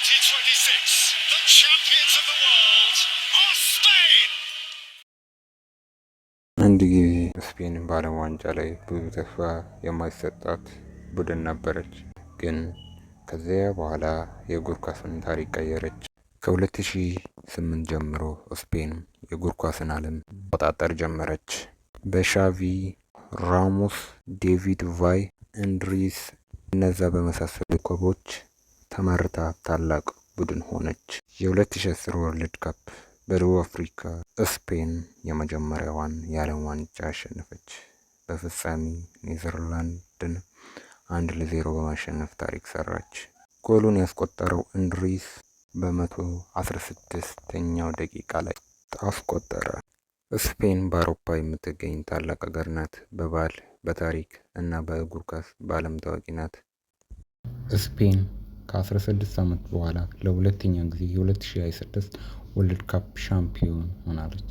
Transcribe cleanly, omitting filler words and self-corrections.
2026, the champions of the world are Spain! አንድ ጊዜ ስፔን በዓለም ዋንጫ ላይ ብዙ ተስፋ የማይሰጣት ቡድን ነበረች። ግን ከዚያ በኋላ የእግር ኳስን ታሪክ ቀየረች። ከ2008 ጀምሮ ስፔን የእግር ኳስን ዓለም መቆጣጠር ጀመረች። በሻቪ፣ ራሞስ፣ ዴቪድ ቫይ፣ እንድሪስ እነዛ በመሳሰሉ ኮከቦች ተመርታ ታላቅ ቡድን ሆነች። የ2010 ወርልድ ካፕ በደቡብ አፍሪካ ስፔን የመጀመሪያዋን የዓለም ዋንጫ አሸነፈች። በፍጻሜ ኔዘርላንድን 1-0 በማሸነፍ ታሪክ ሰራች። ጎሉን ያስቆጠረው እንድሪስ በ116ኛው ደቂቃ ላይ አስቆጠረ። ስፔን በአውሮፓ የምትገኝ ታላቅ ሀገር ናት። በባህል፣ በታሪክ እና በእግር ኳስ በዓለም ታዋቂ ናት። ስፔን ከ16 ዓመት በኋላ ለሁለተኛ ጊዜ የ2026 ወርልድ ካፕ ሻምፒዮን ሆናለች።